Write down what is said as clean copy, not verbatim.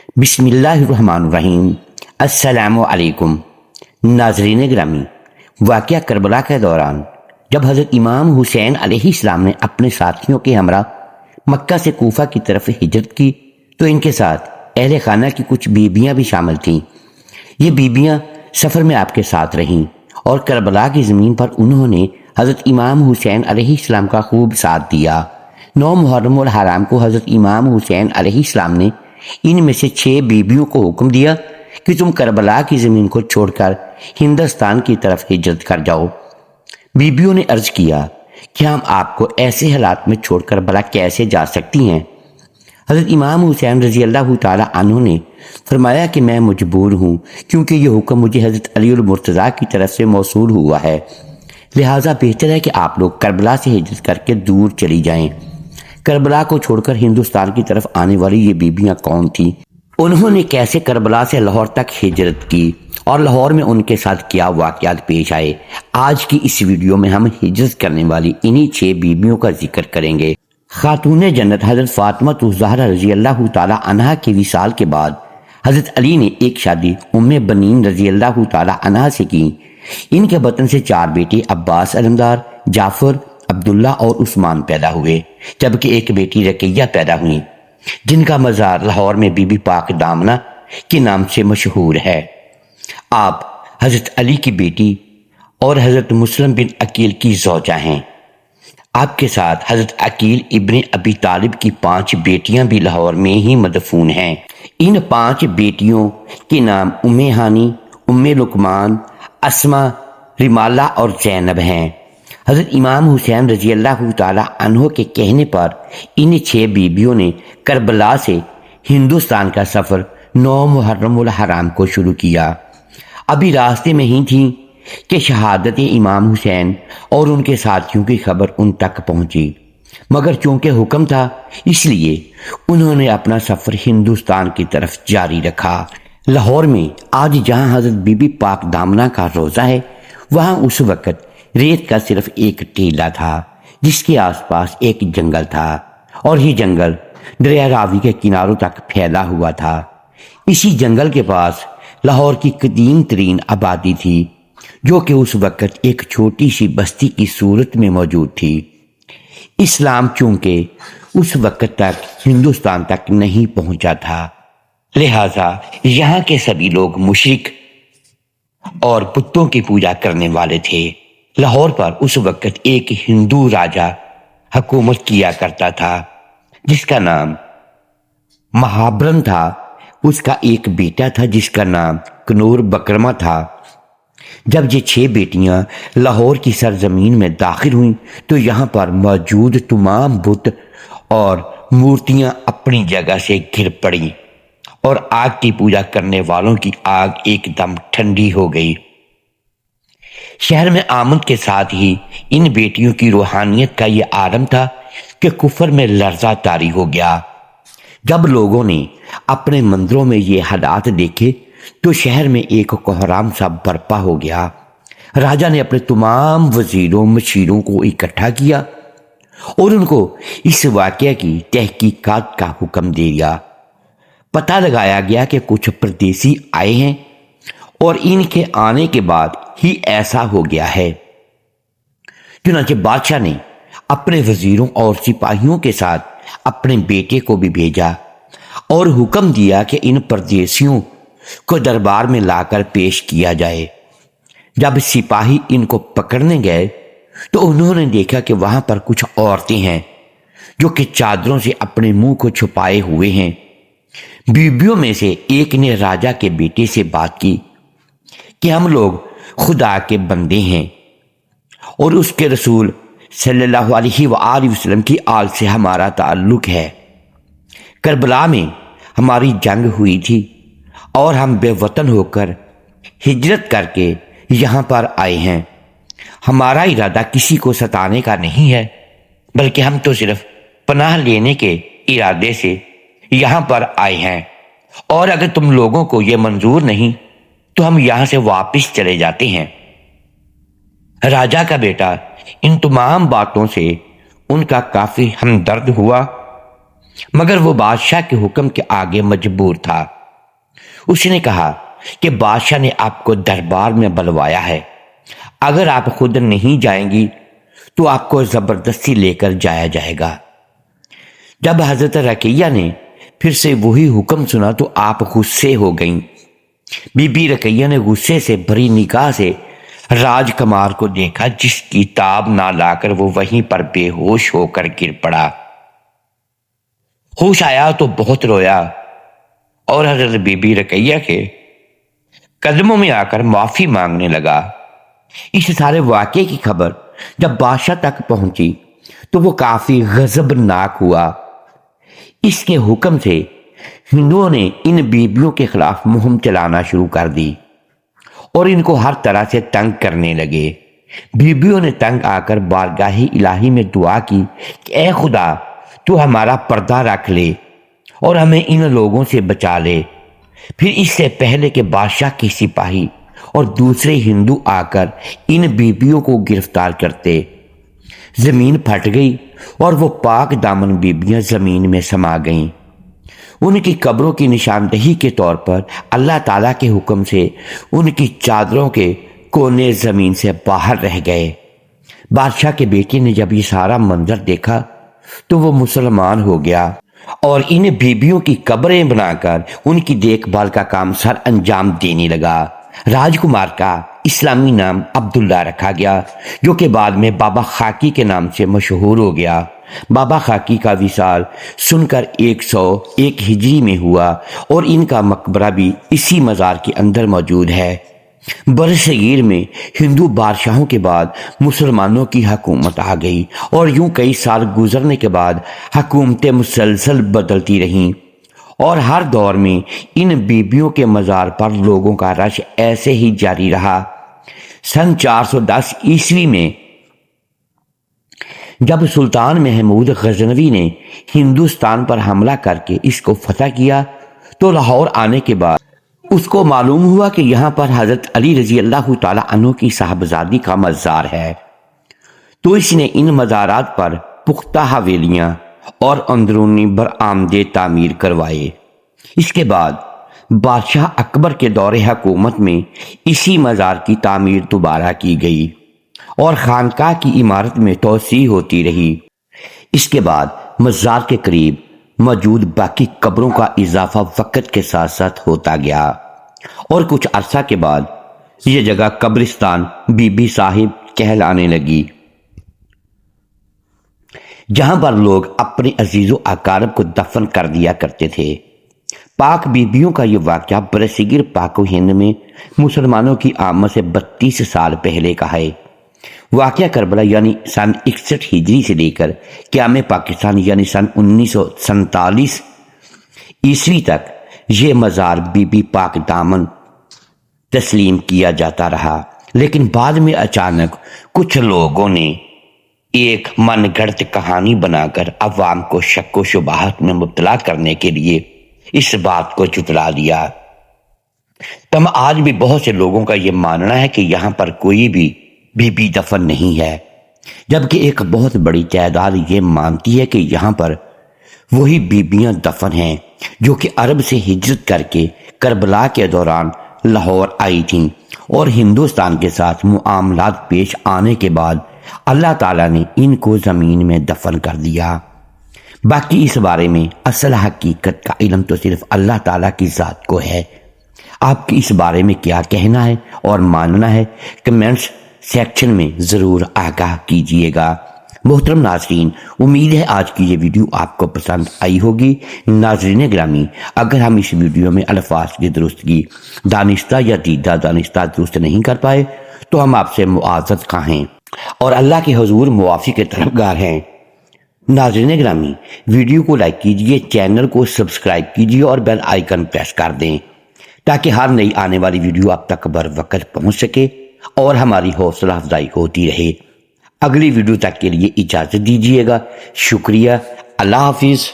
بسم اللہ الرحمن الرحیم۔ السلام علیکم ناظرین گرامی، واقعہ کربلا کے دوران جب حضرت امام حسین علیہ السلام نے اپنے ساتھیوں کے ہمراہ مکہ سے کوفہ کی طرف ہجرت کی تو ان کے ساتھ اہل خانہ کی کچھ بیویاں بھی شامل تھیں۔ یہ بیویاں سفر میں آپ کے ساتھ رہیں اور کربلا کی زمین پر انہوں نے حضرت امام حسین علیہ السلام کا خوب ساتھ دیا۔ 9 محرم الحرام کو حضرت امام حسین علیہ السلام نے ان میں سے 6 بیویوں کو حکم دیا کہ تم کربلا کی زمین کو چھوڑ کر ہندوستان کی طرف ہجرت کر جاؤ۔ بیویوں نے عرض کیا کہ ہم آپ کو ایسے حالات میں چھوڑ کر بھلا کیسے جا سکتی ہیں؟ حضرت امام حسین رضی اللہ تعالی عنہ نے فرمایا کہ میں مجبور ہوں، کیونکہ یہ حکم مجھے حضرت علی المرتضیٰ کی طرف سے موصول ہوا ہے، لہٰذا بہتر ہے کہ آپ لوگ کربلا سے ہجرت کر کے دور چلی جائیں۔ کربلا کو چھوڑ کر ہندوستان کی طرف آنے والی یہ بیویاں کون تھیں؟ انہوں نے کیسے کربلا سے لاہور تک ہجرت کی اور لاہور میں ان کے ساتھ کیا واقعات پیش آئے؟ آج کی اس ویڈیو میں ہم ہجرت کرنے والی انہی 6 بیویوں کا ذکر کریں گے۔ خاتون جنت حضرت فاطمہ الزہرا رضی اللہ تعالی عنہا کے وصال کے بعد حضرت علی نے ایک شادی ام بنین رضی اللہ تعالی عنہا سے کی۔ ان کے بطن سے 4 بیٹے عباس علمدار، جعفر، عبداللہ اور عثمان پیدا ہوئے، جبکہ ایک بیٹی رقیہ پیدا ہوئی جن کا مزار لاہور میں بی بی پاک دامنہ کے نام سے مشہور ہے۔ آپ حضرت علی کی بیٹی اور حضرت مسلم بن عقیل کی زوجہ ہیں۔ آپ کے ساتھ حضرت عقیل ابن ابی طالب کی 5 بیٹیاں بھی لاہور میں ہی مدفون ہیں۔ ان 5 بیٹیوں کے نام ام ہانی، ام لقمان، اسما، رمالہ اور زینب ہیں۔ حضرت امام حسین رضی اللہ تعالی عنہ کے کہنے پر ان 6 بیویوں نے کربلا سے ہندوستان کا سفر 9 محرم الحرام کو شروع کیا۔ ابھی راستے میں ہی تھیں کہ شہادت امام حسین اور ان کے ساتھیوں کی خبر ان تک پہنچی، مگر چونکہ حکم تھا اس لیے انہوں نے اپنا سفر ہندوستان کی طرف جاری رکھا۔ لاہور میں آج جہاں حضرت بی بی پاک دامنہ کا روضہ ہے، وہاں اس وقت ریت کا صرف ایک ٹیلہ تھا جس کے آس پاس ایک جنگل تھا، اور یہ جنگل دریا راوی کے کناروں تک پھیلا ہوا تھا۔ اسی جنگل کے پاس لاہور کی قدیم ترین آبادی تھی، جو کہ اس وقت ایک چھوٹی سی بستی کی صورت میں موجود تھی۔ اسلام چونکہ اس وقت تک ہندوستان تک نہیں پہنچا تھا، لہٰذا یہاں کے سبھی لوگ مشرک اور بتوں کی پوجا کرنے والے تھے۔ لاہور پر اس وقت ایک ہندو راجا حکومت کیا کرتا تھا جس کا نام مہابرن تھا۔ اس کا ایک بیٹا تھا جس کا نام کنور بکرما تھا۔ جب یہ 6 بیٹیاں لاہور کی سرزمین میں داخل ہوئیں تو یہاں پر موجود تمام بت اور مورتیاں اپنی جگہ سے گر پڑیں اور آگ کی پوجا کرنے والوں کی آگ ایک دم ٹھنڈی ہو گئی۔ شہر میں آمد کے ساتھ ہی ان بیٹیوں کی روحانیت کا یہ عالم تھا کہ کفر میں لرزہ طاری ہو گیا۔ جب لوگوں نے اپنے مندروں میں یہ حالات دیکھے تو شہر میں ایک کوہرام سا برپا ہو گیا۔ راجا نے اپنے تمام وزیروں مشیروں کو اکٹھا کیا اور ان کو اس واقعہ کی تحقیقات کا حکم دے دیا۔ پتہ لگایا گیا کہ کچھ پردیسی آئے ہیں اور ان کے آنے کے بعد ہی ایسا ہو گیا ہے۔ چنانچہ بادشاہ نے اپنے وزیروں اور سپاہیوں کے ساتھ اپنے بیٹے کو بھی بھیجا اور حکم دیا کہ ان پردیسیوں کو دربار میں لا کر پیش کیا جائے۔ جب سپاہی ان کو پکڑنے گئے تو انہوں نے دیکھا کہ وہاں پر کچھ عورتیں ہیں جو کہ چادروں سے اپنے منہ کو چھپائے ہوئے ہیں۔ بیویوں میں سے ایک نے راجا کے بیٹے سے بات کی کہ ہم لوگ خدا کے بندے ہیں اور اس کے رسول صلی اللہ علیہ وآلہ وسلم کی آل سے ہمارا تعلق ہے۔ کربلا میں ہماری جنگ ہوئی تھی اور ہم بے وطن ہو کر ہجرت کر کے یہاں پر آئے ہیں۔ ہمارا ارادہ کسی کو ستانے کا نہیں ہے، بلکہ ہم تو صرف پناہ لینے کے ارادے سے یہاں پر آئے ہیں، اور اگر تم لوگوں کو یہ منظور نہیں تو ہم یہاں سے واپس چلے جاتے ہیں۔ راجا کا بیٹا ان تمام باتوں سے ان کا کافی ہمدرد ہوا مگر وہ بادشاہ کے حکم کے آگے مجبور تھا۔ اس نے کہا کہ بادشاہ نے آپ کو دربار میں بلوایا ہے، اگر آپ خود نہیں جائیں گی تو آپ کو زبردستی لے کر جایا جائے گا۔ جب حضرت رقیہ نے پھر سے وہی حکم سنا تو آپ غصے ہو گئیں۔ بی بی رقیہ نے غصے سے بھری نگاہ سے راج کمار کو دیکھا، جس کی تاب نہ لا کر وہ وہیں پر بے ہوش ہو کر گر پڑا۔ ہوش آیا تو بہت رویا اور حضرت بی بی رقیہ کے قدموں میں آ کر معافی مانگنے لگا۔ اس سارے واقعے کی خبر جب بادشاہ تک پہنچی تو وہ کافی غضبناک ہوا۔ اس کے حکم سے ہندوؤں نے ان بیبیوں کے خلاف مہم چلانا شروع کر دی اور ان کو ہر طرح سے تنگ کرنے لگے۔ بیبیوں نے تنگ آ کر بارگاہ الہی میں دعا کی کہ اے خدا، تو ہمارا پردہ رکھ لے اور ہمیں ان لوگوں سے بچا لے۔ پھر اس سے پہلے کہ بادشاہ کے سپاہی اور دوسرے ہندو آ کر ان بیبیوں کو گرفتار کرتے، زمین پھٹ گئی اور وہ پاک دامن بیبیاں زمین میں سما گئیں۔ ان کی قبروں کی نشاندہی کے طور پر اللہ تعالیٰ کے حکم سے ان کی چادروں کے کونے زمین سے باہر رہ گئے۔ بادشاہ کے بیٹے نے جب یہ سارا منظر دیکھا تو وہ مسلمان ہو گیا اور ان بیبیوں کی قبریں بنا کر ان کی دیکھ بھال کا کام سر انجام دینے لگا۔ راجکمار کا اسلامی نام عبداللہ رکھا گیا، جو کہ بعد میں بابا خاکی کے نام سے مشہور ہو گیا۔ بابا خاکی کا وصال سن کر 101 ہجری میں ہوا اور ان کا مقبرہ بھی اسی مزار کے اندر موجود ہے۔ برصغیر میں ہندو بادشاہوں کے بعد مسلمانوں کی حکومت آ گئی اور یوں کئی سال گزرنے کے بعد حکومتیں مسلسل بدلتی رہیں اور ہر دور میں ان بیبیوں کے مزار پر لوگوں کا رش ایسے ہی جاری رہا۔ سن 410 عیسوی میں جب سلطان محمود غزنوی نے ہندوستان پر حملہ کر کے اس کو فتح کیا تو لاہور آنے کے بعد اس کو معلوم ہوا کہ یہاں پر حضرت علی رضی اللہ تعالیٰ عنہ کی صاحبزادی کا مزار ہے، تو اس نے ان مزارات پر پختہ حویلیاں اور اندرونی برآمدیں تعمیر کروائے۔ اس کے بعد بادشاہ اکبر کے دور حکومت میں اسی مزار کی تعمیر دوبارہ کی گئی اور خانقاہ کی عمارت میں توسیع ہوتی رہی۔ اس کے بعد مزار کے قریب موجود باقی قبروں کا اضافہ وقت کے ساتھ ساتھ ہوتا گیا اور کچھ عرصہ کے بعد یہ جگہ قبرستان بی بی صاحب کہلانے لگی، جہاں پر لوگ اپنے عزیز و اقارب کو دفن کر دیا کرتے تھے۔ پاک بیبیوں کا یہ واقعہ برصغیر پاک و ہند میں مسلمانوں کی آمد سے 32 سال پہلے کا ہے۔ واقعہ کربلا یعنی سن 61 ہجری سے لے کر قیام پاکستان یعنی سن 1947 عیسوی تک یہ مزار بی بی پاک دامن تسلیم کیا جاتا رہا، لیکن بعد میں اچانک کچھ لوگوں نے ایک من گھڑت کہانی بنا کر عوام کو شک و شبہات میں مبتلا کرنے کے لیے اس بات کو جھٹلا دیا۔ تم آج بھی بہت سے لوگوں کا یہ ماننا ہے کہ یہاں پر کوئی بھی بی بی دفن نہیں ہے، جبکہ ایک بہت بڑی تعداد یہ مانتی ہے کہ یہاں پر وہی بیبیاں دفن ہیں جو کہ عرب سے ہجرت کر کے کربلا کے دوران لاہور آئی تھیں اور ہندوستان کے ساتھ معاملات پیش آنے کے بعد اللہ تعالیٰ نے ان کو زمین میں دفن کر دیا۔ باقی اس بارے میں اصل حقیقت کا علم تو صرف اللہ تعالیٰ کی ذات کو ہے۔ آپ کی اس بارے میں کیا کہنا ہے اور ماننا ہے، کمنٹس سیکشن میں ضرور آگاہ کیجئے گا۔ محترم ناظرین، امید ہے آج کی یہ ویڈیو آپ کو پسند آئی ہوگی۔ ناظرین گرامی، اگر ہم اس ویڈیو میں الفاظ کی درستگی دانستہ یا دیدہ دانستہ درست نہیں کر پائے تو ہم آپ سے معذرت خواہ ہیں اور اللہ کے حضور معافی کے طلبگار ہیں۔ ناظرین گرامی، ویڈیو کو لائک کیجئے، چینل کو سبسکرائب کیجئے اور بیل آئیکن پریس کر دیں تاکہ ہر نئی آنے والی ویڈیو آپ تک بر وقت پہنچ سکے اور ہماری حوصلہ افزائی ہوتی رہے۔ اگلی ویڈیو تک کے لیے اجازت دیجیے گا۔ شکریہ۔ اللہ حافظ۔